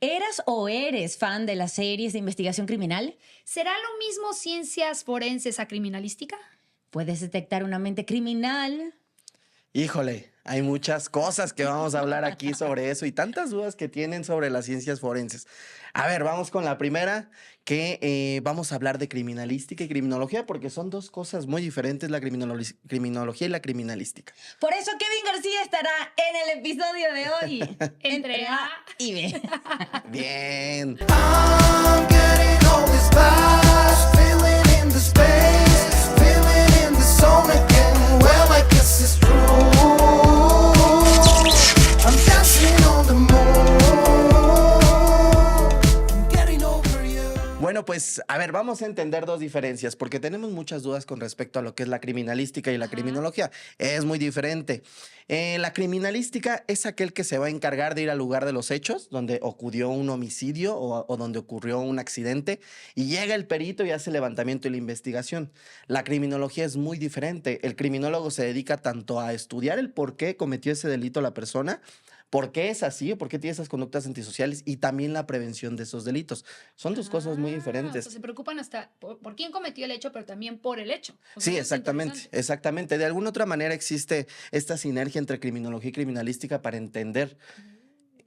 ¿Eras o eres fan de las series de investigación criminal? ¿Será lo mismo ciencias forenses a criminalística? ¿Puedes detectar una mente criminal? Híjole, hay muchas cosas que vamos a hablar aquí sobre eso y tantas dudas que tienen sobre las ciencias forenses. A ver, vamos con la primera, que vamos a hablar de criminalística y criminología, porque son dos cosas muy diferentes, la criminología y la criminalística. Por eso Kevin García estará en el episodio de hoy. Entre A y B. Bien. I'm getting all this fast, feeling in the space, feeling in the zone again. Well, I guess it's true. I'm dancing on the moon. I'm getting over you. Bueno, pues, a ver, vamos a entender dos diferencias, porque tenemos muchas dudas con respecto a lo que es la criminalística y la criminología. Es muy diferente. La criminalística es aquel que se va a encargar de ir al lugar de los hechos, donde ocurrió un homicidio o donde ocurrió un accidente, y llega el perito y hace el levantamiento y la investigación. La criminología es muy diferente. El criminólogo se dedica tanto a estudiar el por qué cometió ese delito la persona, por qué es así, por qué tiene esas conductas antisociales y también la prevención de esos delitos. Son dos cosas muy O diferentes. sea, se preocupan hasta por quién cometió el hecho, pero también por el hecho. O sea, Sí, eso es exactamente, interesante. exactamente. De alguna otra manera existe esta sinergia entre criminología y criminalística para entender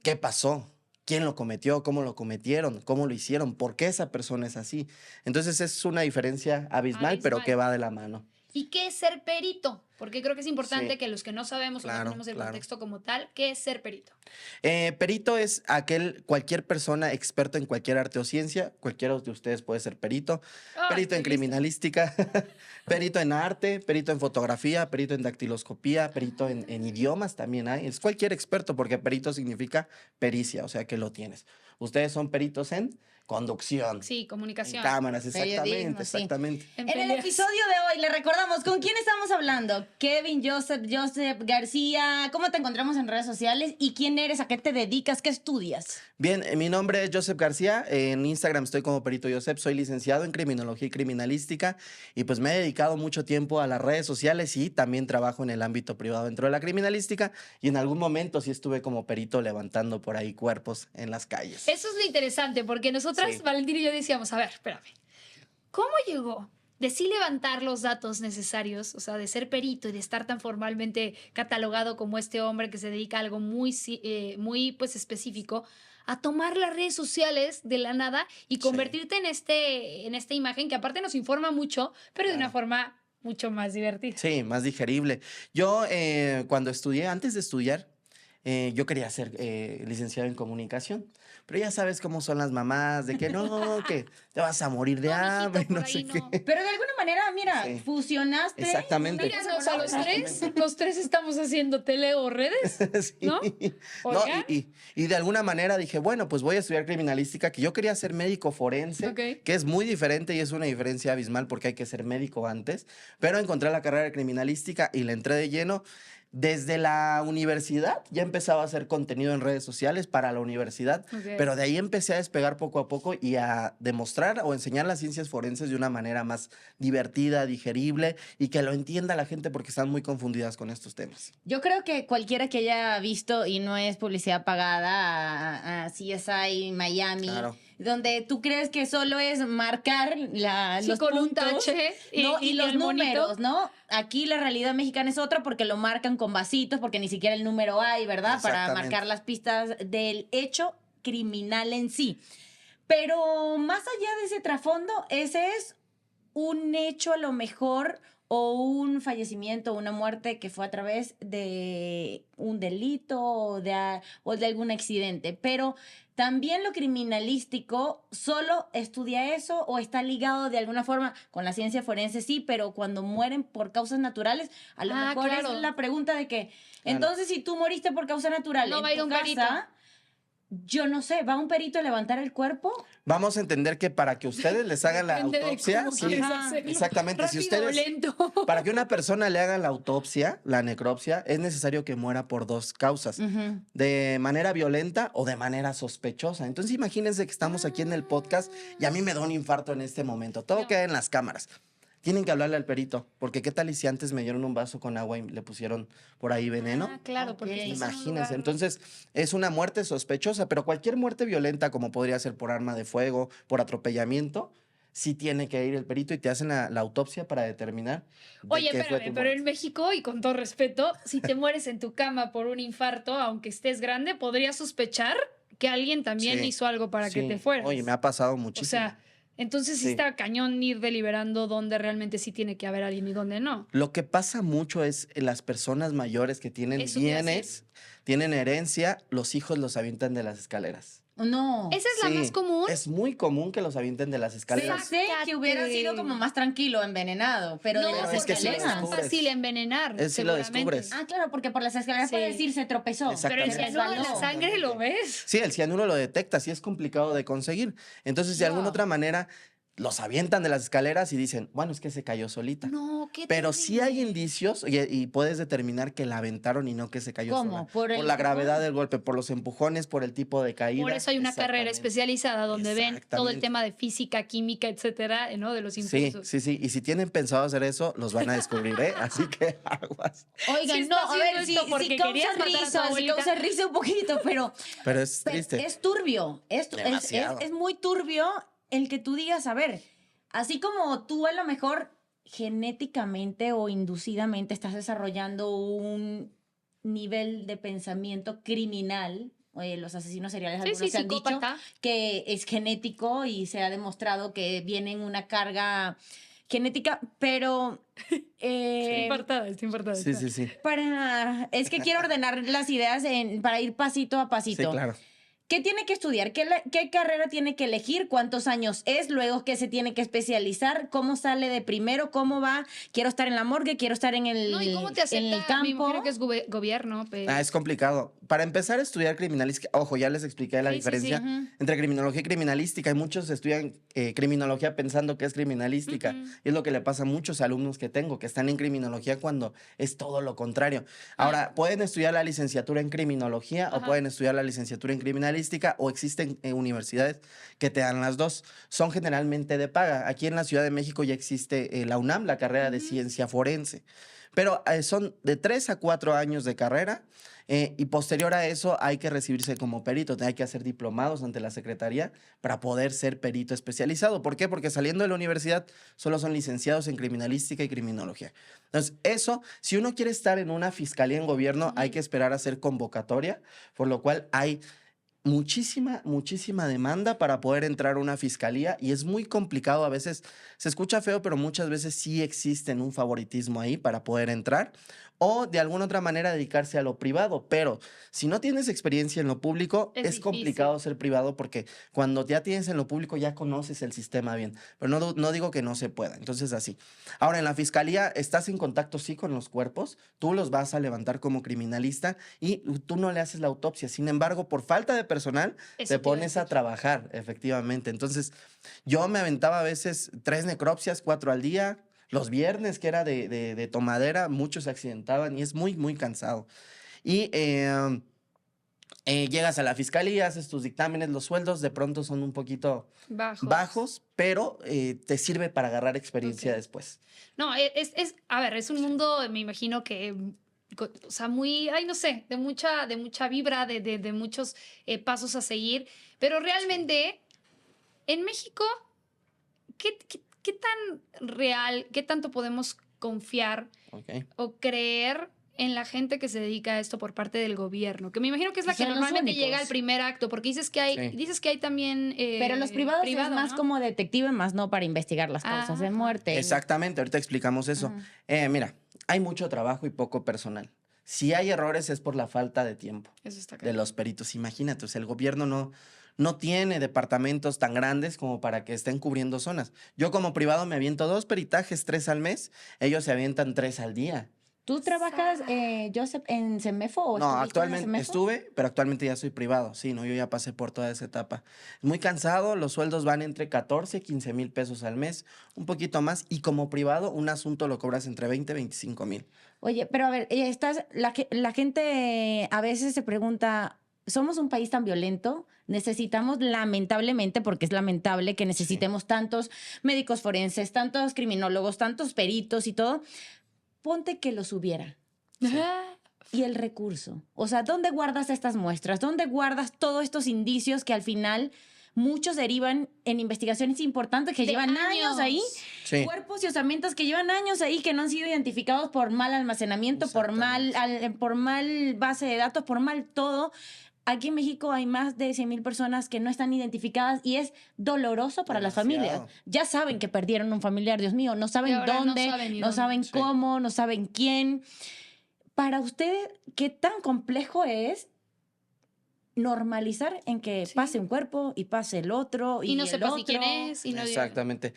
qué pasó, quién lo cometió, cómo lo cometieron, cómo lo hicieron, por qué esa persona es así. Entonces es una diferencia abismal, pero Abismal. que va de la mano. ¿Y qué es ser perito? Porque creo que es importante Sí. que los que no sabemos o no Claro, tenemos el claro. contexto como tal, ¿qué es ser perito? Perito es cualquier persona experto en cualquier arte o ciencia, cualquiera de ustedes puede ser perito, Ay, perito en estoy lista. criminalística, perito en arte, perito en fotografía, perito en dactiloscopía, perito en idiomas también hay. Es cualquier experto porque perito significa pericia, o sea que lo tienes. Ustedes son peritos en conducción, Sí, en comunicación. cámaras, Periodismo, exactamente, sí. exactamente. En En el peleas. episodio de hoy le recordamos con quién estamos hablando. Kevin, Joseph García. ¿Cómo te encontramos en redes sociales? ¿Y quién eres? ¿A qué te dedicas? ¿Qué estudias? Bien, mi nombre es Joseph García, en Instagram estoy como Perito Joseph, soy licenciado en criminología y criminalística y pues me he dedicado mucho tiempo a las redes sociales y también trabajo en el ámbito privado dentro de la criminalística y en algún momento sí estuve como perito levantando por ahí cuerpos en las calles. Eso es lo interesante, porque nosotras, Sí. Valentín y yo decíamos, a ver, espérame, ¿cómo llegó de sí levantar los datos necesarios, o sea, de ser perito y de estar tan formalmente catalogado como este hombre que se dedica a algo muy pues específico, a tomar las redes sociales de la nada y Sí. convertirte en esta imagen que aparte nos informa mucho, pero de una Claro. forma mucho más divertida? Sí, más digerible. Yo cuando estudié, antes de estudiar, yo quería ser licenciado en comunicación, pero ya sabes cómo son las mamás, de que no, que te vas a morir de No, mijito, hambre, por no ahí sé no. qué. Pero de alguna manera, mira, Sí. fusionaste. Exactamente. Míranos a los tres estamos haciendo tele o redes, Sí. ¿no? No, Oigan. y de alguna manera dije, bueno, pues voy a estudiar criminalística, que yo quería ser médico forense, Ok. que es muy diferente y es una diferencia abismal porque hay que ser médico antes, pero encontré la carrera de criminalística y le entré de lleno. Desde la universidad ya empezaba a hacer contenido en redes sociales para la universidad, Ok. pero de ahí empecé a despegar poco a poco y a demostrar o enseñar las ciencias forenses de una manera más divertida, digerible y que lo entienda la gente porque están muy confundidas con estos temas. Yo creo que cualquiera que haya visto, y no es publicidad pagada, a CSI Miami, Claro. donde tú crees que solo es marcar Sí, los con un puntos, tache ¿no? y los el monito. números, ¿no? Aquí la realidad mexicana es otra porque lo marcan con vasitos, porque ni siquiera el número hay, ¿verdad? Para Exactamente. marcar las pistas del hecho criminal en sí. Pero más allá de ese trasfondo, ese es un hecho a lo mejor o un fallecimiento o una muerte que fue a través de un delito o de algún accidente. Pero también lo criminalístico solo estudia eso o está ligado de alguna forma con la ciencia forense, sí, pero cuando mueren por causas naturales, a lo Ah, mejor claro. es la pregunta de que, Claro. entonces si tú moriste por causa natural No en va a ir tu un casa, perito. yo no sé, ¿va un perito a levantar el cuerpo? Vamos a entender que para que ustedes les hagan la Depende de autopsia, cómo sí, quieres Ajá, hacerlo. exactamente, si Rápido o ustedes- lento. para que una persona le haga la autopsia, la necropsia, es necesario que muera por dos causas, Ujú. de manera violenta o de manera sospechosa. Entonces imagínense que estamos aquí en el podcast y a mí me da un infarto en este momento, todo No. queda en las cámaras. tienen que hablarle al perito, porque qué tal y si antes me dieron un vaso con agua y le pusieron por ahí veneno. Ah, claro, porque Ok. estás en un Imagínense, lugar- entonces es una muerte sospechosa, pero cualquier muerte violenta, como podría ser por arma de fuego, por atropellamiento, sí tiene que ir el perito y te hacen la autopsia para determinar de Oye, qué fue espérame, tu pero en muerte. México, y con todo respeto, si te mueres en tu cama por un infarto, aunque estés grande, podrías sospechar que alguien también Sí, hizo algo para que sí. te fueras. Oye, me ha pasado O muchísimo. sea, entonces sí Sí. está cañón ir deliberando dónde realmente sí tiene que haber alguien y dónde no. Lo que pasa mucho es las personas mayores que tienen Eso te iba a decir. bienes, tienen herencia, los hijos los avientan de las escaleras. No. Esa es la más Sí, común. es muy común que los avienten de las escaleras. Pensé que hubiera sido como más tranquilo, envenenado, pero de No, las es que porque sí lo no es escaleras. tan descubres. fácil envenenar, Es si lo seguramente. descubres. Ah, claro, porque por las escaleras Sí. puede decir se tropezó. Pero el Exactamente. cianuro en la resbaló. sangre lo ves. Sí, el cianuro lo detectas y es complicado de conseguir. Entonces, de alguna Wow. otra manera, los avientan de las escaleras y dicen, bueno, es que se cayó solita. No, qué Pero sí hay terrible. indicios y puedes determinar que la aventaron y no que se cayó ¿Cómo? sola. ¿Por el la empujón? gravedad del golpe, por los empujones, por el tipo de caída. Por eso hay una carrera Exactamente. especializada donde ven todo el Exactamente. tema de física, química, etcétera, ¿no? De los Sí, impulsos. sí, sí. Y si tienen pensado hacer eso, los van a descubrir, ¿eh? Así que aguas. Oigan, Sí no, está a haciendo ver, sí, esto porque sí causa querías matar a tu risa, sí abuelita. causa risa un poquito, pero Pero es triste. es turbio. Demasiado. Es muy turbio el que tú digas, a ver, así como tú a lo mejor genéticamente o inducidamente estás desarrollando un nivel de pensamiento criminal. Los asesinos seriales, Sí, algunos sí, se han dicho psicópata. que es genético y se ha demostrado que viene en una carga genética, pero Está infartada, está infartada. Sí, sí, sí. es que quiero ordenar las ideas para ir pasito a Sí, pasito. claro. ¿Qué tiene que estudiar? ¿Qué carrera tiene que elegir? ¿Cuántos años es? Luego, ¿qué se tiene que especializar? ¿Cómo sale de primero? ¿Cómo va? Quiero estar en la morgue, quiero estar en el, No, ¿y cómo te en acepta? el campo. Me imagino que es gobierno, pero... Es complicado. Para empezar a estudiar criminalística, ojo, ya les expliqué la Sí, sí, sí. diferencia Ujú. entre criminología y criminalística. Y muchos estudian criminología pensando que es criminalística. Ujú. Y es lo que le pasa a muchos alumnos que tengo, que están en criminología cuando es todo lo contrario. Ahora, pueden estudiar la licenciatura en criminología o Ajá. pueden estudiar la licenciatura en criminalística o existen universidades que te dan las dos. Son generalmente de paga. Aquí en la Ciudad de México ya existe la UNAM, la carrera de ciencia forense. Pero son de 3 a 4 años de carrera y posterior a eso hay que recibirse como perito, hay que hacer diplomados ante la Secretaría para poder ser perito especializado. ¿Por qué? Porque saliendo de la universidad solo son licenciados en criminalística y criminología. Entonces, eso, si uno quiere estar en una fiscalía en gobierno, hay que esperar a hacer convocatoria, por lo cual hay muchísima demanda para poder entrar a una fiscalía y es muy complicado. A veces se escucha feo, pero muchas veces sí existen un favoritismo ahí para poder entrar o de alguna otra manera dedicarse a lo privado. Pero si no tienes experiencia en lo público, Es es difícil. complicado ser privado porque cuando ya tienes en lo público ya conoces el sistema bien. Pero no digo que no se pueda. Entonces así. Ahora, en la fiscalía estás en contacto sí con los cuerpos, tú los vas a levantar como criminalista y tú no le haces la autopsia. Sin embargo, por falta de personal, Eso te te iba a pones a decir. trabajar, efectivamente. Entonces, yo me aventaba a veces 3 necropsias, 4 al día. Los viernes, que era de tomadera, muchos se accidentaban y es muy cansado. Y llegas a la fiscalía, haces tus dictámenes, los sueldos de pronto son un poquito bajos, pero te sirve para agarrar experiencia Ok. después. No, a ver, es un mundo, me imagino que, o sea, muy, ay, no sé, de mucha vibra, de muchos pasos a seguir, pero realmente, en México, ¿qué tan real, qué tanto podemos confiar ¿Ok? o creer en la gente que se dedica a esto por parte del gobierno? Que me imagino que es la que Son los normalmente únicos. llega al primer acto, porque dices que hay, Sí. dices que hay también... Pero los privados privado, es más ¿no? como detective, más no para investigar las causas de Ajá. muerte. Exactamente, ahorita explicamos eso. Ajá. Mira, hay mucho trabajo y poco personal. Si hay errores es por la falta de tiempo Eso está de cañón. los peritos. Imagínate, o sea, el gobierno no tiene departamentos tan grandes como para que estén cubriendo zonas. Yo como privado me aviento 2 peritajes, 3 al mes. Ellos se avientan 3 al día. ¿Tú trabajas, Joseph, en CEMEFO o No, estuviste en la actualmente CEMEFO? estuve, pero actualmente ya soy privado. Sí, no, yo ya pasé por toda esa etapa. Muy cansado, los sueldos van entre 14 y 15 mil pesos al mes, un poquito más. Y como privado, un asunto lo cobras entre 20 y 25 mil. Oye, pero a ver, la gente a veces se pregunta, somos un país tan violento, necesitamos lamentablemente, porque es lamentable que necesitemos tantos médicos forenses, tantos criminólogos, tantos peritos y todo, ponte que los hubiera. Y el recurso. O sea, ¿dónde guardas estas muestras? ¿Dónde guardas todos estos indicios que al final muchos derivan en investigaciones importantes que De llevan años ahí? Sí. Cuerpos y osamentos que llevan años ahí que no han sido identificados por mal almacenamiento, por mal base de datos, por mal todo. Aquí en México hay más de 100,000 personas que no están identificadas y es doloroso para las Demasiado. familias. Ya saben que perdieron un familiar, Dios mío, no saben Y ahora no dónde, saben ni no dónde. saben Sí. cómo, no saben quién. Para usted, ¿qué tan complejo es normalizar en que Sí. pase un cuerpo y pase el otro y Y no el sepas otro? ni quién es. Y no Exactamente.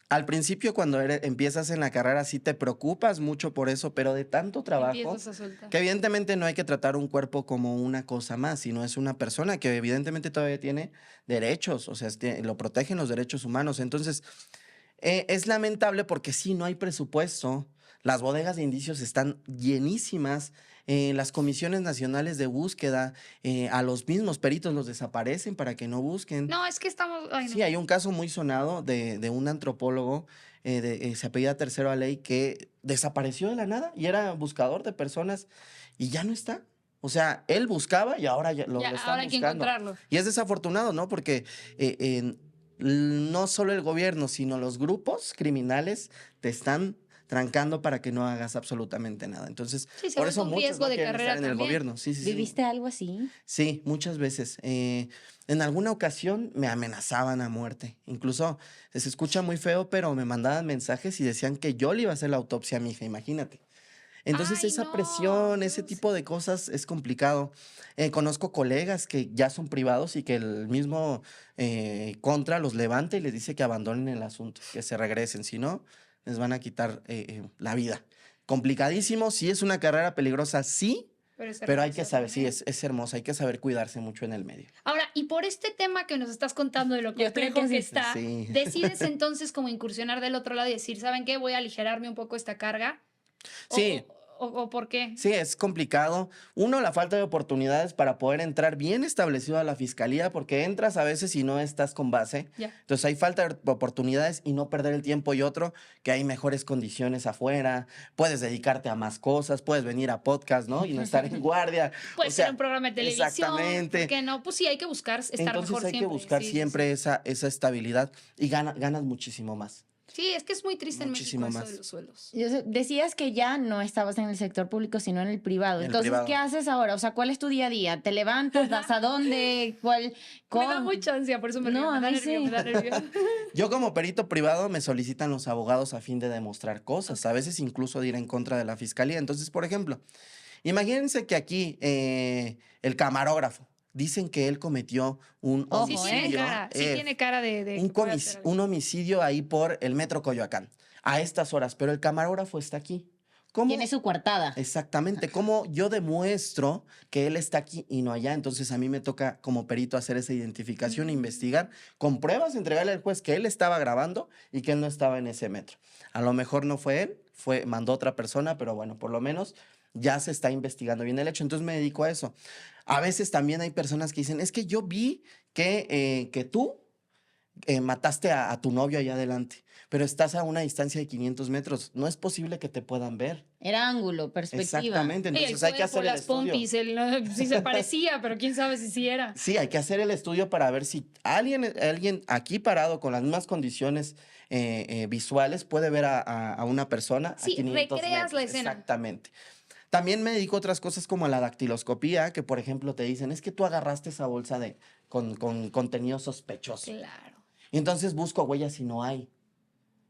Al principio, cuando empiezas en la carrera, sí te preocupas mucho por eso, pero de tanto trabajo, empiezas a soltar. que evidentemente no hay que tratar un cuerpo como una cosa más, sino es una persona que evidentemente todavía tiene derechos, o sea, lo protegen los derechos humanos. Entonces, es lamentable porque sí, no hay presupuesto. Las bodegas de indicios están llenísimas. Las comisiones nacionales de búsqueda, a los mismos peritos los desaparecen para que no busquen. No, es que estamos. Ay, no. Sí, hay un caso muy sonado de un antropólogo, se apellida Tercero a Ley, que desapareció de la nada y era buscador de personas y ya no está. O sea, él buscaba y ahora lo Ya, están ahora hay que buscando. encontrarlo. Y es desafortunado, ¿no? Porque no solo el gobierno, sino los grupos criminales te están trancando para que no hagas absolutamente nada. Entonces, Sí, se por vuelve eso un muchos riesgo no de quieren carrera estar en el también. gobierno. Sí, sí, sí. ¿Viviste algo así? Sí, muchas veces. En alguna ocasión me amenazaban a muerte. Incluso se escucha muy feo, pero me mandaban mensajes y decían que yo le iba a hacer la autopsia a mi hija, imagínate. Entonces Ay, esa no, presión, ese Dios. tipo de cosas es complicado. Conozco colegas que ya son privados y que el mismo contra los levanta y les dice que abandonen el asunto, que se regresen, si no, les van a quitar la vida. Complicadísimo, sí es una carrera peligrosa, sí, pero hay que hermoso saber, sí, también. es hermosa, hay que saber cuidarse mucho en el medio. Ahora, y por este tema que nos estás contando de lo Yo creo complejo que que sí. está, Sí. decides entonces como incursionar del otro lado y decir, ¿saben qué? Voy a aligerarme un poco esta carga. Sí. ¿O por qué? Sí, es complicado. Uno, la falta de oportunidades para poder entrar bien establecido a la fiscalía, porque entras a veces y no estás con base. Ya. Entonces hay falta de oportunidades y no perder el tiempo. Y otro, que hay mejores condiciones afuera, puedes dedicarte a más cosas, puedes venir a podcast, ¿no? Y no estar en guardia. Puede O sea, ser un programa de televisión. exactamente. ¿Por qué no? Pues sí, hay que buscar estar Entonces mejor hay siempre. que buscar Sí, sí, siempre esa estabilidad y ganas muchísimo más. Sí, es que es muy triste Muchísimo en México más. eso de los sueldos. Decías que ya no estabas en el sector público, sino en el privado. En el Entonces, privado. ¿qué haces ahora? O sea, ¿cuál es tu día a día? ¿Te levantas? ¿Vas a dónde? ¿Cuál? Me da mucha ansia, por eso me No, río, me a da mí nervio, sí. me da nervio. Yo como perito privado me solicitan los abogados a fin de demostrar cosas, a veces incluso de ir en contra de la fiscalía. Entonces, por ejemplo, imagínense que aquí el camarógrafo, dicen que él cometió un Ojo, Sí homicidio. tiene cara de un, que puede hacer algo. un homicidio ahí por el Metro Coyoacán, a estas horas, pero el camarógrafo está aquí. ¿Cómo? Tiene su coartada. Exactamente, ¿cómo yo demuestro que él está aquí y no allá? Entonces a mí me toca como perito hacer esa identificación, investigar, con pruebas, entregarle al juez que él estaba grabando y que él no estaba en ese metro. A lo mejor no fue él, mandó otra persona, pero bueno, por lo menos ya se está investigando bien el hecho. Entonces me dedico a eso. A veces también hay personas que dicen, es que yo vi que tú mataste a tu novio allá adelante, pero estás a una distancia de 500 metros. No es posible que te puedan ver. Era ángulo, perspectiva. Exactamente, Sí, entonces el hay que hacer cuerpo, el las estudio. pompis, sí se parecía, pero quién sabe si sí era. Sí, hay que hacer el estudio para ver si alguien aquí parado con las mismas condiciones visuales puede ver a una persona Sí, a 500 recreas la metros. escena. Exactamente. También me dedico a otras cosas como la dactiloscopía, que por ejemplo te dicen, es que tú agarraste esa bolsa con contenido sospechoso. Claro. Y entonces busco huellas y no hay.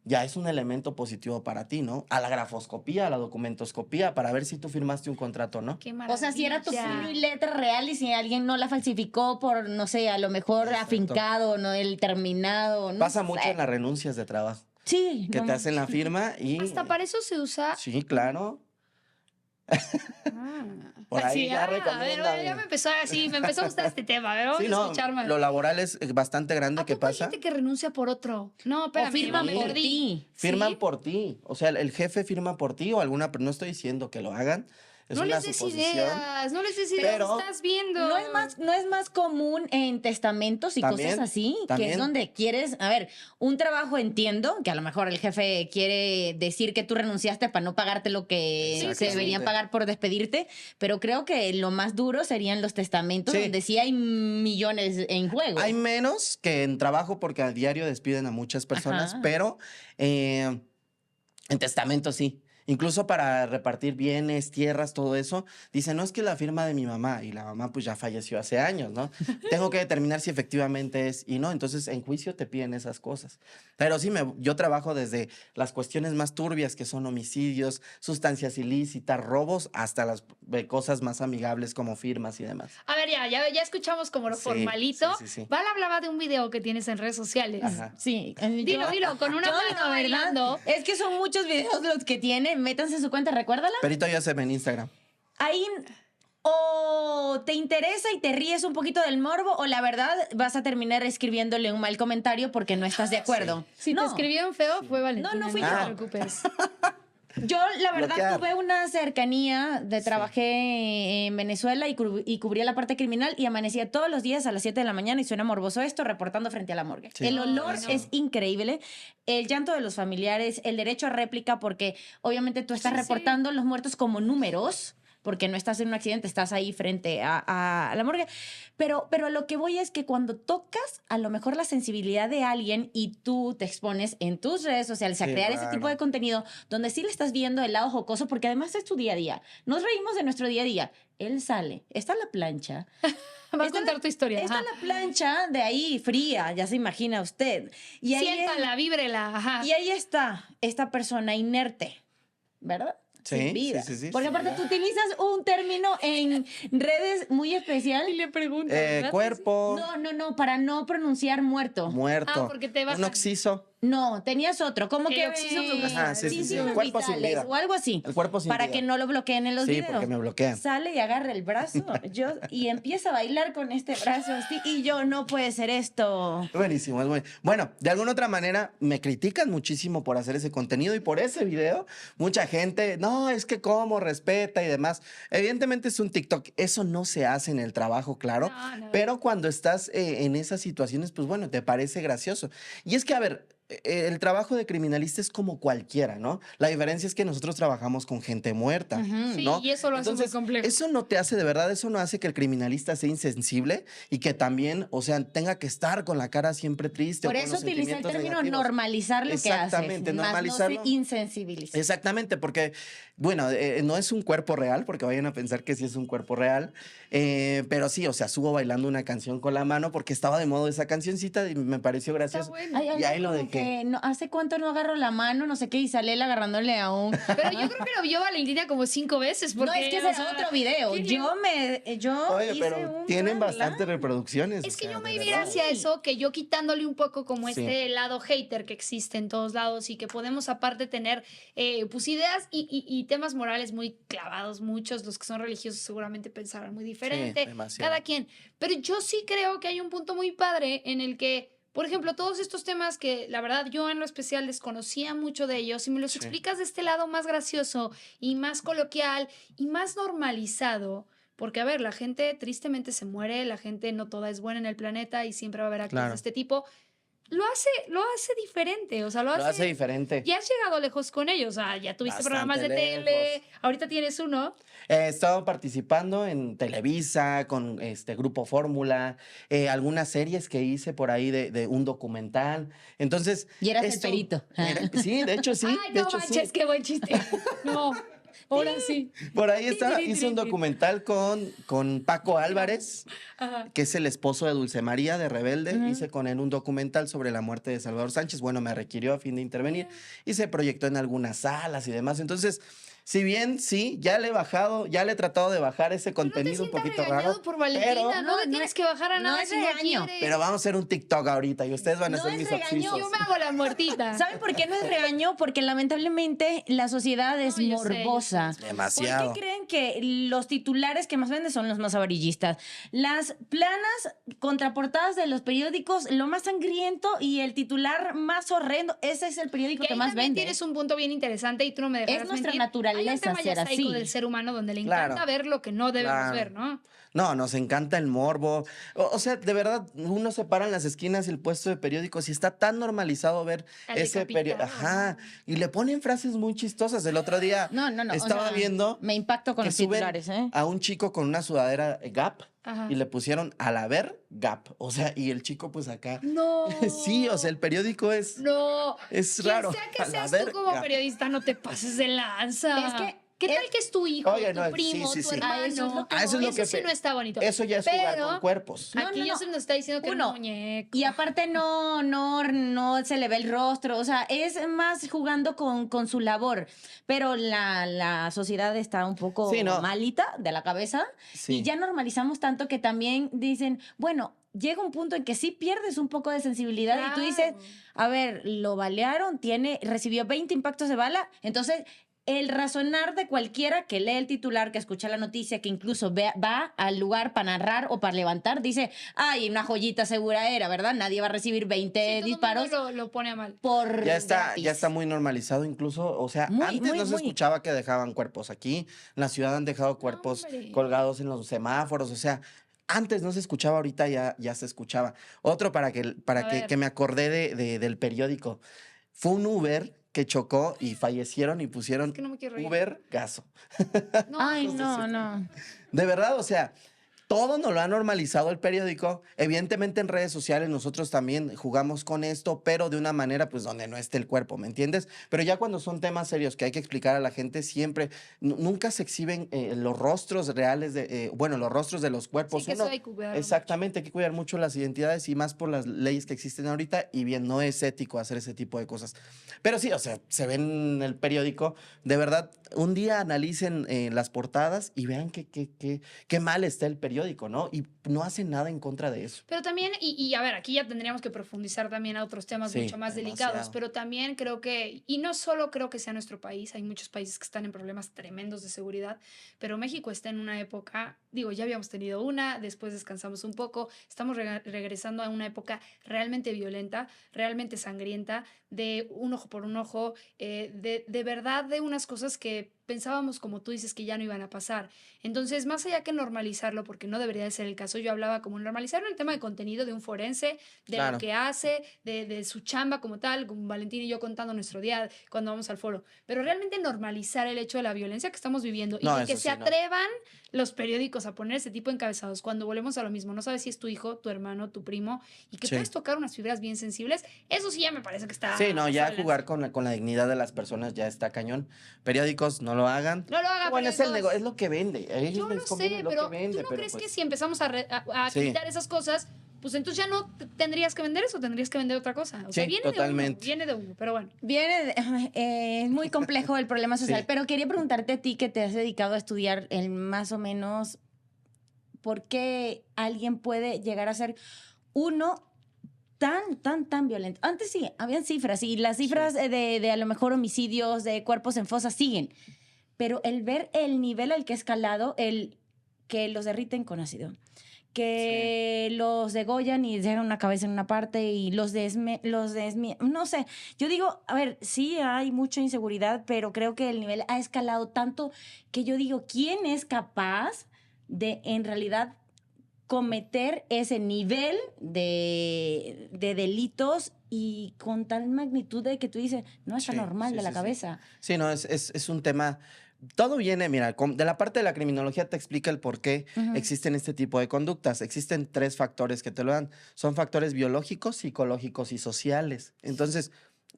Ya es un elemento positivo para ti, ¿no? A la grafoscopía, a la documentoscopía, para ver si tú firmaste un contrato, ¿no? Qué maravilla. O sea, si era tu puño y letra real y si alguien no la falsificó por, no sé, a lo mejor Exacto. afincado, no el terminado. No Pasa sé. mucho en las renuncias de trabajo, Sí. que no te hacen la firma y... Hasta para eso se usa. Sí, claro. Por ahí Sí, ya a ver, recomiendan. ya me empezó a gustar este tema. A ver, vamos Sí, a no, escuchar más. lo laboral es bastante grande ¿A que poco hay pasa. gente que renuncia por otro? No, O espérame. firman yo me Sí. por perdí. ti. Firman ¿Sí? por ti. O sea, el jefe firma por ti o alguna, pero no estoy diciendo que lo hagan. Es No una les des suposición. ideas, no les des ideas, Pero- estás viendo. No es más común en testamentos y También, cosas así, que también. es donde quieres, a ver, un trabajo entiendo, que a lo mejor el jefe quiere decir que tú renunciaste para no pagarte lo que se Exactamente. deberían pagar por despedirte, pero creo que lo más duro serían los testamentos, Sí. donde sí hay millones en juego. Hay menos que en trabajo porque a diario despiden a muchas personas, Ajá. pero en testamento sí. Incluso para repartir bienes, tierras, todo eso, dicen, no es que la firma de mi mamá, y la mamá pues ya falleció hace años, ¿no? Tengo que determinar si efectivamente es, y no, entonces en juicio te piden esas cosas. Pero sí, yo trabajo desde las cuestiones más turbias, que son homicidios, sustancias ilícitas, robos, hasta las cosas más amigables como firmas y demás. A ver, ya escuchamos como lo Sí, formalito. sí, sí, sí. Val hablaba de un video que tienes en redes sociales. Ajá. Sí, Dilo, con una yo, mano la verdad, bailando. es que son muchos videos los que tiene, métanse en su cuenta, recuérdala. Perito Joseph en Instagram. Ahí o te interesa y te ríes un poquito del morbo, o la verdad vas a terminar escribiéndole un mal comentario porque no estás de acuerdo. Si no, te escribieron feo, fue Valentina. No fui te yo. preocupes. yo la verdad Bloquear. tuve una cercanía, trabajé en Venezuela y cubría la parte criminal y amanecía todos los días a las 7 de la mañana y suena morboso esto, reportando frente a la morgue. Sí. El olor Ay, no. es increíble, el llanto de los familiares, el derecho a réplica, porque obviamente tú estás Sí, sí. reportando los muertos como números, porque no estás en un accidente, estás ahí frente a la morgue. Pero a lo que voy es que cuando tocas a lo mejor la sensibilidad de alguien y tú te expones en tus redes sociales a Sí, crear ese claro. tipo de contenido donde sí le estás viendo el lado jocoso, porque además es tu día a día. Nos reímos de nuestro día a día. Él sale, está la plancha. Va a Está contar la- tu historia. Está ajá. la plancha de ahí fría, ya se imagina usted. Y ahí, Siéntala, víbrela. Ajá. y ahí está esta persona inerte, ¿verdad? Sí, Sin vida. sí, sí, sí, Porque sí. aparte tú utilizas un término en redes muy especial. Y le pregunto. Cuerpo, No, para no pronunciar muerto. muerto. Ah, porque te bajan. Un oxiso. No, tenías otro, como El que oxígeno Ajá, sí, sí, sí. signos El cuerpo sin vitales vida. o algo así. El cuerpo sin para vida. que no lo bloqueen en los Sí, videos. porque me bloquean. Sale y agarra el brazo y empieza a bailar con este brazo así y yo no puede ser esto. Buenísimo, es bueno. Bueno, de alguna otra manera me critican muchísimo por hacer ese contenido y por ese video. Mucha gente, no, es que cómo, respeta y demás. Evidentemente es un TikTok. Eso no se hace en el trabajo, claro. No. Pero cuando estás en esas situaciones, pues bueno, te parece gracioso. Y es que, a ver, el trabajo de criminalista es como cualquiera, ¿no? La diferencia es que nosotros trabajamos con gente muerta, Sí, ¿no? y eso lo hace muy Entonces, complejo. eso no te hace, de verdad, eso no hace que el criminalista sea insensible y que también, o sea, tenga que estar con la cara siempre triste. Por o con eso los utiliza el sentimientos término negativos. normalizar lo que haces. Exactamente, Más normalizarlo. no se insensibiliza. Exactamente, porque, bueno, no es un cuerpo real, porque vayan a pensar que sí es un cuerpo real, pero sí, o sea, subo bailando una canción con la mano porque estaba de moda esa cancioncita y me pareció Está gracioso. bueno. Ay, Y ahí lo como dejé. que no, ¿hace cuánto no agarro la mano? No sé qué, y sale él agarrándole a un... Pero yo creo que lo vio Valentina como 5 veces. Porque, No, es que ese o es sea, otro video. ¿qué Yo Oye, hice pero un tienen plan bastantes reproducciones. Es o que sea, yo me de iba verdad. hacia eso, que yo quitándole un poco como Sí. este lado hater que existe en todos lados y que podemos aparte tener pues ideas y temas morales muy clavados, muchos, los que son religiosos seguramente pensarán muy diferente, demasiado. cada quien. Pero yo sí creo que hay un punto muy padre en el que, por ejemplo, todos estos temas que la verdad yo en lo especial desconocía mucho de ellos, y me los Sí. explicas de este lado más gracioso y más coloquial y más normalizado. Porque, a ver, la gente tristemente se muere, la gente no toda es buena en el planeta y siempre va a haber actos Claro. de este tipo. Lo hace diferente, o sea, lo Lo hace diferente. Ya has llegado lejos con ellos, o sea, ya tuviste Bastante programas de tele, lejos. ahorita tienes uno. He estado participando en Televisa, con Grupo Fórmula, algunas series que hice por ahí de un documental. Entonces. Y eras el esto- perito. Sí, de hecho sí. Ay, de no hecho, manches, sí. qué buen chiste. No, ahora sí. Por ahí está, Tin, tin, hice tin, un tin. documental con Paco Álvarez, Ajá. que es el esposo de Dulce María de Rebelde. Hice con él un documental sobre la muerte de Salvador Sánchez. Bueno, me requirió a fin de intervenir y se proyectó en algunas salas y demás. Entonces, si bien sí, ya le he bajado, ya le he tratado de bajar ese No te contenido un sientas poquito regañado raro. por Valentina, pero, no, No, le no tienes es- que bajar a no nada es si no regaño. quieres. pero vamos a hacer un TikTok ahorita y ustedes van a No ser es mis regaño. oxisos. Yo me hago la muertita. ¿Saben por qué no es regaño? Porque lamentablemente la sociedad es No, yo sé, yo morbosa. sé. Demasiado. ¿Por qué creen que los titulares que más venden son los más avarillistas. Las planas contraportadas de los periódicos, lo más sangriento y el titular más horrendo, ese es el periódico que ahí más también vende. tienes un punto bien interesante y tú no me dejarás Es nuestra mentir. naturaleza Hay un tema ya ser sádico así. del ser humano donde le Claro. encanta ver lo que no debemos Claro. ver, ¿no? No, nos encanta el morbo. O sea, de verdad, uno se para en las esquinas el puesto de periódicos y está tan normalizado ver Al ese periódico. decapitado, Ajá. Y le ponen frases muy chistosas. El otro día No, o estaba sea, viendo me impacto con que los suben titulares, ¿eh? a un chico con una sudadera Gap Ajá. y le pusieron al haber Gap. O sea, y el chico pues acá. No. Sí, o sea, el periódico es... No. Es Quien raro. sea que Al seas haber tú como Gap. periodista, no te pases de lanza. Es que ¿Qué tal que es tu hijo, Oye, tu no, primo, sí, tu sí. hermano? Ah, eso es lo que Ah, eso es lo que sí pe- no está bonito. Eso ya es jugar Pero con cuerpos. No, aquí no, ya no. se nos está diciendo que Uno, es un muñeco. Y aparte no se le ve el rostro, o sea, es más jugando con su labor, pero la sociedad está un poco Sí, no. malita de la cabeza Sí. y ya normalizamos tanto que también dicen, bueno, llega un punto en que sí pierdes un poco de sensibilidad y tú dices, Claro. a ver, lo balearon, recibió 20 impactos de bala, entonces el razonar de cualquiera que lee el titular, que escucha la noticia, que incluso va al lugar para narrar o para levantar, dice, ay, una joyita segura era, ¿verdad? Nadie va a recibir 20 Sí, todo el mundo disparos lo pone a mal. por Ya está, gratis. ya está muy normalizado incluso, o sea, Muy, antes muy, no se muy. escuchaba que dejaban cuerpos aquí, en la ciudad han dejado cuerpos hombre. colgados en los semáforos, o sea, antes no se escuchaba, ahorita ya se escuchaba. Otro para A ver. que me acordé del periódico, fue un Uber que chocó y fallecieron y pusieron Es que no me quiero reír. Uber gaso. No, Ay, hijos de no, su- no. De verdad, o sea, todo nos lo ha normalizado el periódico. Evidentemente en redes sociales nosotros también jugamos con esto, pero de una manera pues donde no esté el cuerpo, ¿me entiendes? Pero ya cuando son temas serios que hay que explicar a la gente, siempre, nunca se exhiben los rostros reales bueno, los rostros de los cuerpos. Sí, que eso hay que cuidarlo exactamente, hay que cuidar mucho las identidades y más por las leyes que existen ahorita y bien, no es ético hacer ese tipo de cosas. Pero sí, o sea, se ven en el periódico, de verdad, un día analicen las portadas y vean qué mal está el periódico, ¿no? Y no hacen nada en contra de eso. Pero también, y a ver, aquí ya tendríamos que profundizar también a otros temas Sí, mucho más delicados, demasiado. pero también creo que, y no solo creo que sea nuestro país, hay muchos países que están en problemas tremendos de seguridad, pero México está en una época, digo, ya habíamos tenido una, después descansamos un poco, estamos regresando a una época realmente violenta, realmente sangrienta, de un ojo por un ojo, de verdad de unas cosas que pensábamos, como tú dices, que ya no iban a pasar. Entonces, más allá que normalizarlo, porque no debería de ser el caso, yo hablaba como normalizarlo en el tema de contenido de un forense, de Claro. lo que hace, de su chamba como tal, con Valentín y yo contando nuestro día cuando vamos al foro. Pero realmente normalizar el hecho de la violencia que estamos viviendo No, y de que eso se sí, no. atrevan los periódicos a poner ese tipo de encabezados cuando volvemos a lo mismo. No sabes si es tu hijo, tu hermano, tu primo y que Sí. puedes tocar unas fibras bien sensibles. Eso sí ya me parece que está... Sí, no, ya pasado de jugar lanza. con la dignidad de las personas ya está cañón. Periódicos, no lo hagan. No lo hagan. Bueno, es el periódicos. negocio, es lo que vende. A ellos Yo les lo conviene sé, lo pero que vende, ¿tú no pero crees que pues, si empezamos a Sí. quitar esas cosas, pues entonces ya no tendrías que vender eso, tendrías que vender otra cosa? O sea, Sí, viene totalmente. viene de uno, pero bueno. Es muy complejo el problema social, Sí. pero quería preguntarte a ti que te has dedicado a estudiar el más o menos por qué alguien puede llegar a ser uno tan violento. Antes sí, habían cifras y las cifras de a lo mejor homicidios, de cuerpos en fosas siguen, pero el ver el nivel al que ha escalado, el que los derriten con ácido, que los degollan y dejan una cabeza en una parte y no sé, yo digo, a ver, sí hay mucha inseguridad, pero creo que el nivel ha escalado tanto que yo digo, ¿quién es capaz de en realidad cometer ese nivel de delitos y con tal magnitud de que tú dices, no está Sí, normal sí, de la sí, sí. cabeza? Sí, no, es un tema. Todo viene, mira, de la parte de la criminología te explica el por qué Ujú. existen este tipo de conductas. Existen 3 factores que te lo dan. Son factores biológicos, psicológicos y sociales. Entonces,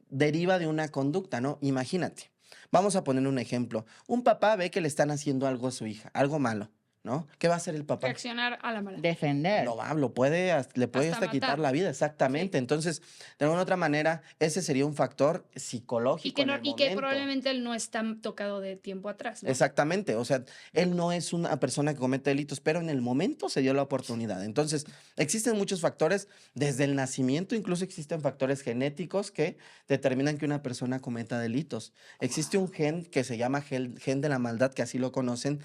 deriva de una conducta, ¿no? Imagínate. Vamos a poner un ejemplo. Un papá ve que le están haciendo algo a su hija, algo malo. ¿no? ¿Qué va a hacer el papá? Reaccionar a la mala. Defender. Le puede Hasta hasta quitar matar. la vida, exactamente. Entonces, de alguna otra manera, ese sería un factor psicológico Y que, en el y que momento. probablemente él no está tocado de tiempo atrás, ¿no? Exactamente, o sea, él no es una persona que comete delitos, pero en el momento se dio la oportunidad. Entonces, existen muchos factores, desde el nacimiento incluso existen factores genéticos que determinan que una persona cometa delitos. Existe un gen que se llama gen de la maldad, que así lo conocen,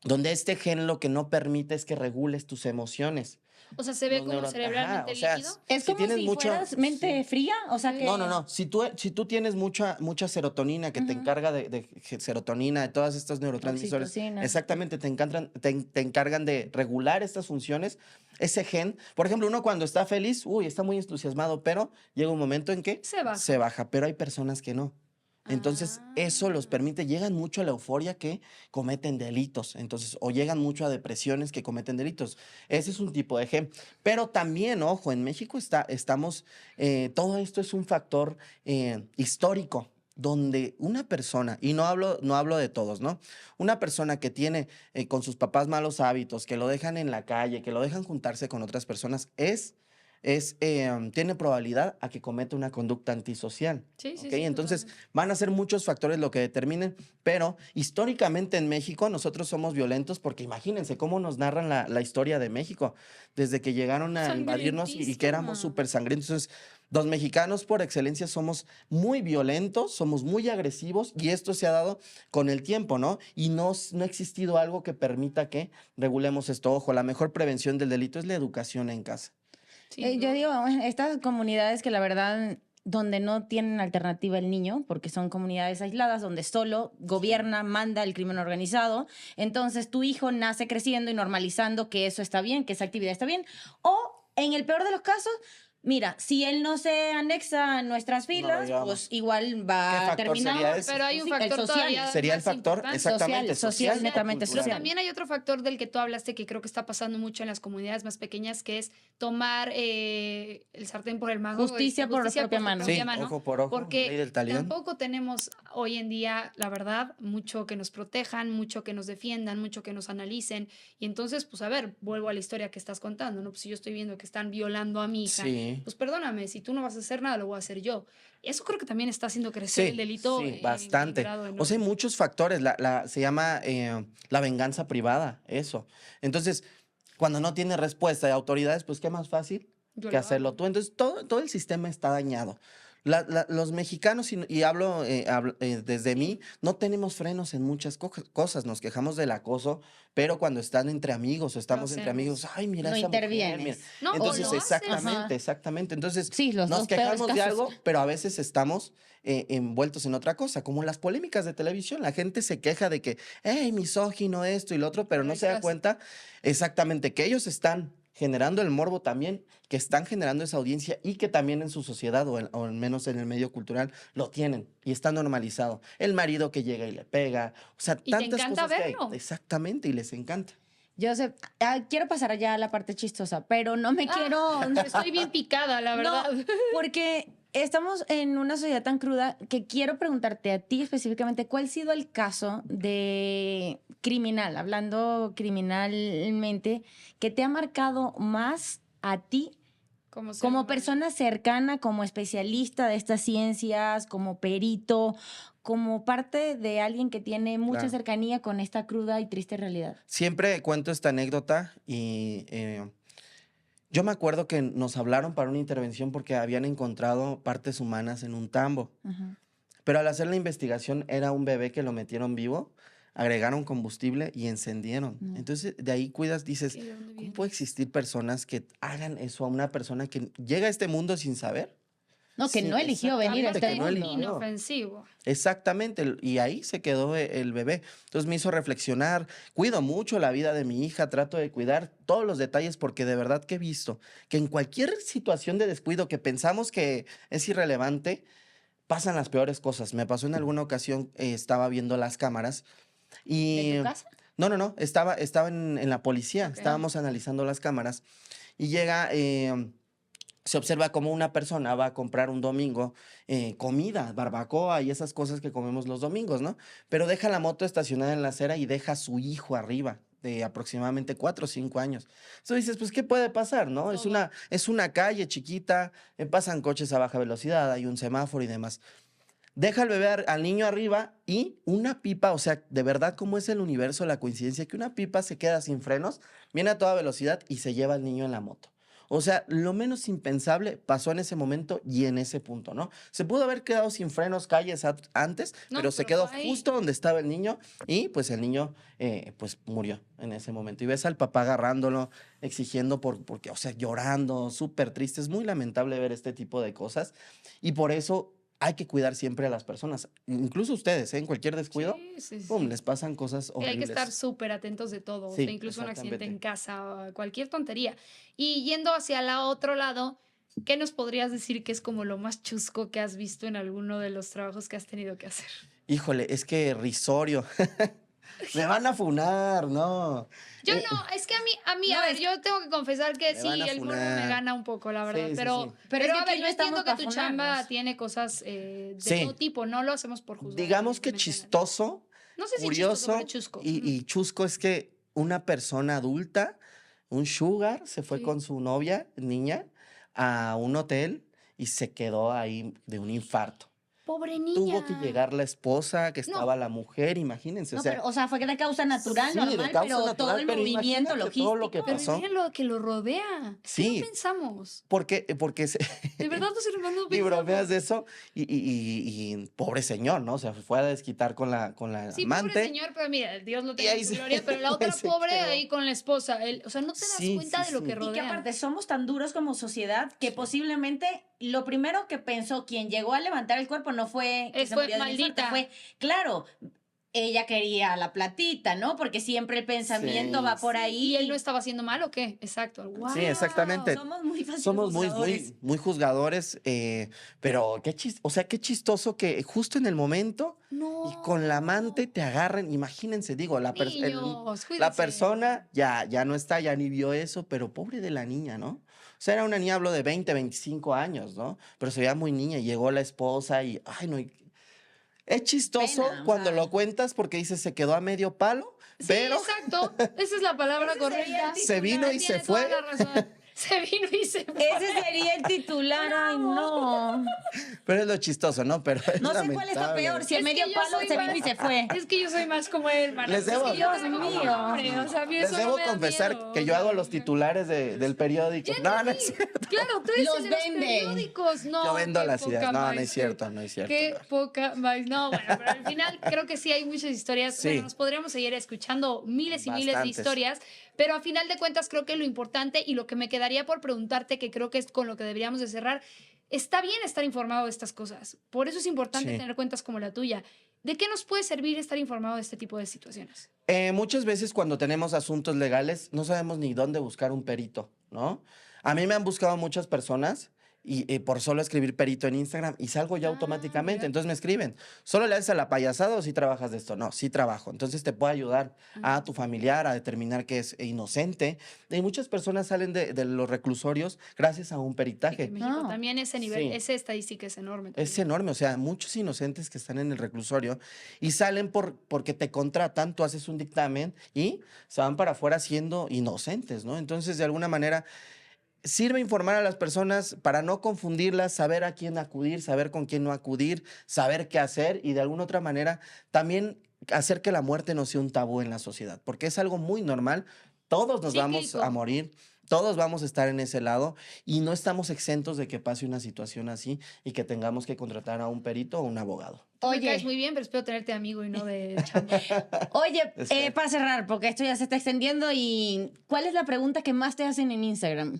donde este gen lo que no permite es que regules tus emociones. O sea, se ve Los como neuro- cerebralmente ajá, o sea, líquido. Es si como tienes si mucho- fueras mente fría, o sea que... No. Si tú tienes mucha serotonina que te Ujú. encarga de serotonina, de todos estos neurotransmisores, Oxitocina. exactamente, te encargan de regular estas funciones. Ese gen, por ejemplo, uno cuando está feliz, está muy entusiasmado, pero llega un momento en que Se baja. se baja, pero hay personas que no. Entonces, eso los permite, llegan mucho a la euforia que cometen delitos, entonces, o llegan mucho a depresiones que cometen delitos. No es un tipo de gen. Pero también, ojo, en México estamos, todo esto es un factor histórico, donde una persona, y no hablo de todos, ¿no? Una persona que tiene con sus papás malos hábitos, que lo dejan en la calle, que lo dejan juntarse con otras personas, tiene probabilidad a que cometa una conducta antisocial. Sí, sí, ¿Ok? sí, Entonces, totalmente. van a ser muchos factores lo que determinen, pero históricamente en México nosotros somos violentos porque imagínense cómo nos narran la historia de México, desde que llegaron a invadirnos y que éramos Sangrientísima. súper sangrientos. Entonces, los mexicanos por excelencia somos muy violentos, somos muy agresivos y esto se ha dado con el tiempo, ¿no? Y no ha existido algo que permita que regulemos esto. Ojo, la mejor prevención del delito es la educación en casa. Sin Yo duda. digo, estas comunidades que la verdad, donde no tienen alternativa el niño, porque son comunidades aisladas, donde solo gobierna, manda el crimen organizado, entonces tu hijo nace creciendo y normalizando que eso está bien, que esa actividad está bien, o en el peor de los casos, mira, si él no se anexa a nuestras lo filas, llevamos. pues igual ¿Qué va a factor terminar. sería ese? Pero hay un Sí, el factor social. todavía Sería el más factor, importante. exactamente, Social, o netamente Pero cultural. social. también hay otro factor del que tú hablaste que creo que está pasando mucho en las comunidades más pequeñas, que es tomar el sartén por el mango. Justicia por propia su mano. Sí, mano, ojo por ojo, porque ley del talión. tampoco tenemos hoy en día, la verdad, mucho que nos protejan, mucho que nos defiendan, mucho que nos analicen. Y entonces, pues a ver, vuelvo a la historia que estás contando, ¿no? Pues si yo estoy viendo que están violando a mi hija, Sí. pues perdóname, si tú no vas a hacer nada, lo voy a hacer yo. Eso creo que también está haciendo crecer el delito Sí, en bastante. grado O sea, hay enorme. muchos factores. Se llama la venganza privada, eso. Entonces, cuando no tiene respuesta de autoridades, pues qué más fácil Yo que lo hacerlo hago. tú. Entonces, todo el sistema está dañado. Los mexicanos, y hablo desde mí, no tenemos frenos en muchas cosas. Nos quejamos del acoso, pero cuando están entre amigos o estamos entre hacemos. amigos, ay, mira No esa mujer, intervienes. mira". No, o Entonces, lo haces. exactamente, Ajá. exactamente. Entonces, Sí, los nos dos peores quejamos de casos. algo, pero a veces estamos envueltos en otra cosa, como las polémicas de televisión. La gente se queja de que, hey, misógino, esto y lo otro, pero no se da Estás- cuenta exactamente que ellos están generando el morbo también, que están generando esa audiencia y que también en su sociedad o al menos en el medio cultural lo tienen y está normalizado. El marido que llega y le pega, o sea, Y te tantas encanta cosas que hay. verlo. Exactamente, y les encanta. Joseph, quiero pasar allá a la parte chistosa, pero no me quiero... Estoy bien picada, la verdad. No, porque estamos en una sociedad tan cruda que quiero preguntarte a ti específicamente cuál ha sido el caso de criminal, hablando criminalmente, que te ha marcado más a ti Como, ser como humano. persona cercana, como especialista de estas ciencias, como perito, como parte de alguien que tiene mucha Claro. cercanía con esta cruda y triste realidad. Siempre cuento esta anécdota y yo me acuerdo que nos hablaron para una intervención porque habían encontrado partes humanas en un tambo. Ajá. Pero al hacer la investigación era un bebé que lo metieron vivo, agregaron combustible y encendieron. No. Entonces, de ahí dices, ¿Y de dónde ¿cómo viene? puede existir personas que hagan eso a una persona que llega a este mundo sin saber? No, que Sí, no eligió venir a exactamente, este que no mundo. eligió. Inofensivo. Exactamente, y ahí se quedó el bebé. Entonces me hizo reflexionar, cuido mucho la vida de mi hija, trato de cuidar todos los detalles porque de verdad que he visto que en cualquier situación de descuido que pensamos que es irrelevante, pasan las peores cosas. Me pasó en alguna ocasión, estaba viendo las cámaras y... ¿De tu casa? No, estaba en la policía, Ok. estábamos analizando las cámaras y llega se observa cómo una persona va a comprar un domingo comida, barbacoa y esas cosas que comemos los domingos, ¿no? Pero deja la moto estacionada en la acera y deja a su hijo arriba de aproximadamente 4 o 5 años. Entonces dices, pues, ¿qué puede pasar, no? Todo. Es una calle chiquita, pasan coches a baja velocidad, hay un semáforo y demás. Deja al bebé, al niño arriba y una pipa, o sea, de verdad, ¿cómo es el universo, la coincidencia? Que una pipa se queda sin frenos, viene a toda velocidad y se lleva al niño en la moto. O sea, lo menos impensable pasó en ese momento y en ese punto, ¿no? Se pudo haber quedado sin frenos calles antes, No, pero se pero quedó fue ahí. justo donde estaba el niño y pues el niño pues murió en ese momento. Y ves al papá agarrándolo, exigiendo porque, o sea, llorando, súper triste. Es muy lamentable ver este tipo de cosas y por eso hay que cuidar siempre a las personas, incluso ustedes, ¿eh? En cualquier descuido, Sí, sí, pum, sí. les pasan cosas Y hay que estar horribles. súper atentos de todo, o Sí, sea, incluso un accidente en exactamente. casa, cualquier tontería. Y yendo hacia el otro lado, ¿qué nos podrías decir que es como lo más chusco que has visto en alguno de los trabajos que has tenido que hacer? Híjole, es que risorio. Me van a funar, no. Yo Eh, no, es que No, a ver, es- yo tengo que confesar que Me sí, van a el morbo me funar. gana un poco, la verdad, Sí, sí, pero, sí. Pero es que a aquí ver, no yo estamos entiendo que pa' tu chamba funarnos. tiene cosas de Sí. todo tipo, no lo hacemos por juzgar, Digamos que evidentemente, chistoso, no sé si chistoso, pero curioso chusco. y chusco es que una persona adulta, un sugar, se fue Sí. con su novia, niña, a un hotel y se quedó ahí de un infarto. Pobre niña. Tuvo que llegar la esposa, que No. estaba la mujer, imagínense. No, o sea, pero, o sea, fue de causa natural, sí, de normal, causa pero todo natural, el pero movimiento imagínate logístico. todo lo que Pero pasó. miren lo que lo rodea. ¿Qué Sí. no pensamos? Porque De verdad, los hermanos y bromeas de eso y pobre señor, ¿no? O sea, fue a desquitar con la Sí, amante. pobre señor, pero mira, Dios lo Y tenga ahí en su se- gloria, pero la otra ahí se pobre quedó. ahí con la esposa. O sea, no te das Sí, cuenta sí, de lo que sí. rodea. Y que aparte somos tan duros como sociedad que posiblemente lo primero que pensó quien llegó a levantar el cuerpo no fue que se Fue murió de un infarto, maldita. fue, claro, ella quería la platita, ¿no? Porque siempre el pensamiento Sí. va por ahí. ¿Y él no estaba haciendo mal o qué? Exacto. Wow. Sí, exactamente. Somos muy fáciles Somos juzgadores. muy juzgadores, pero o sea, qué chistoso que justo en el momento No. y con la amante te agarren. Imagínense, digo, Niños, la cuídense. persona ya no está, ya ni vio eso, pero pobre de la niña, ¿no? O sea, era una niña, hablo de 20, 25 años, ¿no? Pero se veía muy niña, y llegó la esposa y, ay, no. Es chistoso Pena, o cuando sea. lo cuentas porque dices, se quedó a medio palo, Sí, pero exacto. Esa es la palabra Ese sería correcta. el se vino y Tiene se toda fue. la razón. Se vino y se fue. Ese sería el titular, ay no. Pero es lo chistoso, ¿no? Pero es No sé cuál está lamentable. peor, si a Es que medio yo palo soy se más- vino y se fue. Es que yo soy más como él, hermana. Les debo- Es que yo Dios tengo mío. hambre, o sea, a mí Les eso no debo me da confesar miedo, que o yo hago sea, los titulares del periódico. No, no es cierto. Claro, tú eres Los el de los vende. periódicos. No, Yo vendo qué las poca ideas. No, no maíz, es cierto, no es cierto. Qué no. poca maíz. No, bueno, pero al final creo que sí hay muchas historias. Sí. Bueno, nos podríamos seguir escuchando miles y miles de Bastantes. historias, pero a final de cuentas creo que lo importante y lo que me quedaría por preguntarte, que creo que es con lo que deberíamos de cerrar, está bien estar informado de estas cosas. Por eso es importante Sí. tener cuentas como la tuya. ¿De qué nos puede servir estar informado de este tipo de situaciones? Muchas veces cuando tenemos asuntos legales no sabemos ni dónde buscar un perito, ¿no? A mí me han buscado muchas personas y por solo escribir perito en Instagram y salgo ya Ah, automáticamente. mira. Entonces me escriben, ¿solo le haces a la payasada o sí trabajas de esto? No, sí trabajo. Entonces te puedo ayudar a tu familiar a determinar que es inocente. Y muchas personas salen de los reclusorios gracias a un Sí, que peritaje. en México No. también ese nivel, Sí. esa estadística es enorme. Es también. enorme, o sea, muchos inocentes que están en el reclusorio y salen porque te contratan, tú haces un dictamen y se van para afuera siendo inocentes, ¿no? Entonces, de alguna manera, sirve informar a las personas para no confundirlas, saber a quién acudir, saber con quién no acudir, saber qué hacer y de alguna otra manera también hacer que la muerte no sea un tabú en la sociedad, porque es algo muy normal. Todos nos vamos Cíclico. a morir, todos vamos a estar en ese lado y no estamos exentos de que pase una situación así y que tengamos que contratar a un perito o un abogado. Tú me Oye. caes muy bien, pero espero tenerte amigo y no de chamba. Oye, Espero. para cerrar, porque esto ya se está extendiendo, y ¿cuál es la pregunta que más te hacen en Instagram?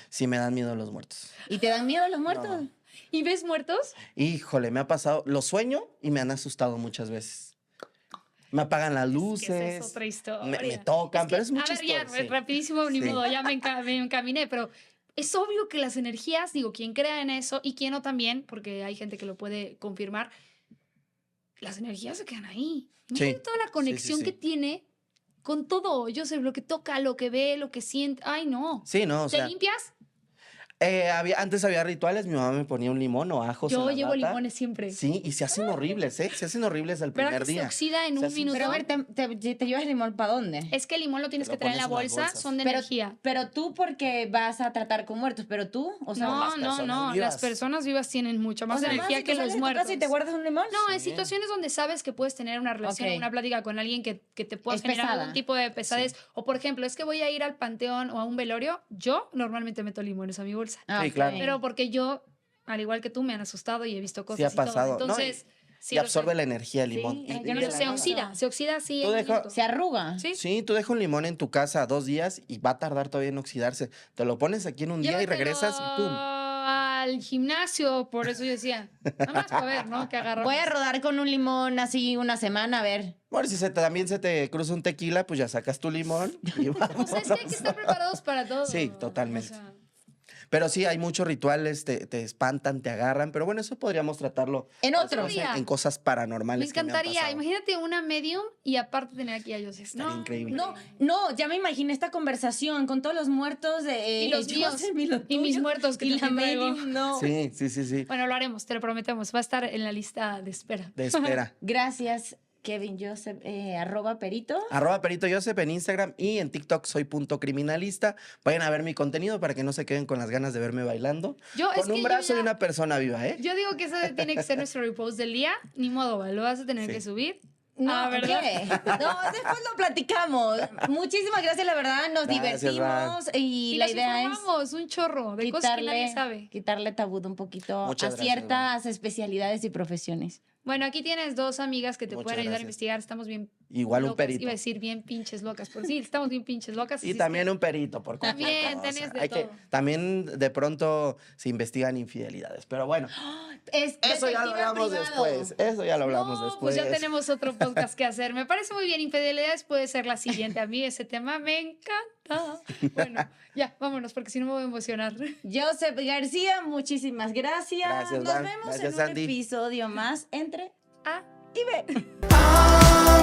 Sí me dan miedo los muertos. ¿Y te dan miedo los muertos? No. ¿Y ves muertos? Híjole, me ha pasado, lo sueño y me han asustado muchas veces. Me apagan las Que luces, esa es otra historia. me tocan, pero es muy A ver, ya, chistoso, sí. rapidísimo, ni Sí. modo, ya me encaminé, pero es obvio que las energías, digo, quien crea en eso y quien no también, porque hay gente que lo puede confirmar, las energías se quedan ahí. Imagínate toda la conexión sí. que tiene con todo, Joseph, lo que toca, lo que ve, lo que siente. Ay, no. Sí, no, o ¿Te sea, limpias? Antes había rituales, mi mamá me ponía un limón o ajos en Yo la llevo bata. limones siempre. Sí, y se hacen horribles, ¿eh? Se hacen horribles el ¿Verdad primer que se día. oxida en Se un hacen- minuto? Pero a ver, ¿te llevas el limón para dónde? Es que el limón lo tienes Te que lo traer en la pones en las bolsa, bolsas. son de pero, energía. pero tú porque vas a tratar con muertos, pero tú, o sea, No, las no, personas no. vivas. Las personas vivas tienen mucha más o sea, energía si que tú los sales de tu muertos. casa y te guardas un limón. No, en Sí. situaciones donde sabes que puedes tener una relación Ok. o una plática con alguien que te pueda Es generar pesada. algún tipo de pesadez. O, por ejemplo, es que voy a ir al panteón o a un velorio. Yo normalmente meto limones a mi bolsa. Ah, Sí, ok. claro. Pero porque yo, al igual que tú, me han asustado y he visto cosas Sí ha y todo. pasado. No, Entonces, sí y lo absorbe sé. la energía el Sí, limón. yo no Pero sé se nada. oxida así Tú en un deja- minuto. Se arruga. Sí. Sí, tú dejas un limón en tu casa 2 días y va a tardar todavía en oxidarse. Te lo pones aquí en un día y Llévatelo regresas y ¡pum! al gimnasio, por eso yo decía, nada más para ver, ¿no? Que agarrar. Voy a rodar con un limón así una semana, a ver. Bueno, si también se te cruza un tequila, pues ya sacas tu limón y vamos. O sea, es que hay que estar preparados para todo. Sí, totalmente. O sea, Pero sí, hay muchos rituales, te espantan, te agarran, pero bueno, eso podríamos tratarlo En otro. día. en cosas paranormales. me que han encantaría, pasado. imagínate una medium y aparte tener aquí a Joseph. Estaría increíble. No, ya me imaginé esta conversación con todos los muertos de Y los míos, Joseph y, los y mis tuyos, muertos que y la también traigo. medium, no. Sí, sí, sí, sí. Bueno, lo haremos, te lo prometemos. Va a estar en la lista de espera. De espera. Gracias, Kevin Joseph, @perito. @Perito Joseph en Instagram y en TikTok soy .criminalista. Vayan a ver mi contenido para que no se queden con las ganas de verme bailando. Yo, es Con que un yo brazo ya- y una persona viva, ¿eh? Yo digo que eso tiene que ser nuestro repost del día. Ni modo, ¿va? Lo vas a tener Sí. que subir. No, Ah, ¿verdad? ¿qué? No, después lo platicamos. Muchísimas gracias, la verdad, nos Gracias, divertimos y la las idea es informamos un chorro de cosas que nadie sabe. quitarle tabú un poquito Muchas a gracias, ciertas especialidades y profesiones. Bueno, aquí tienes 2 amigas que te Muchas pueden ayudar a gracias. investigar. Estamos bien Igual un locas. perito. Iba a decir bien pinches locas. Por sí, estamos bien pinches locas. así Y es también que- un perito, por cualquier También cosa. tenés de Hay que, todo. también de pronto se investigan infidelidades. Pero bueno, Es eso ya lo detective hablamos privado. después. Eso ya lo hablamos No, después. pues ya tenemos otro podcast que hacer. Me parece muy bien. Infidelidades puede ser la siguiente. A mí ese tema me encanta. Bueno, ya, vámonos, porque si no me voy a emocionar. Joseph García, muchísimas gracias. Gracias, Nos Van. vemos Gracias, en un Sandy. episodio más entre Ah. y B. I'm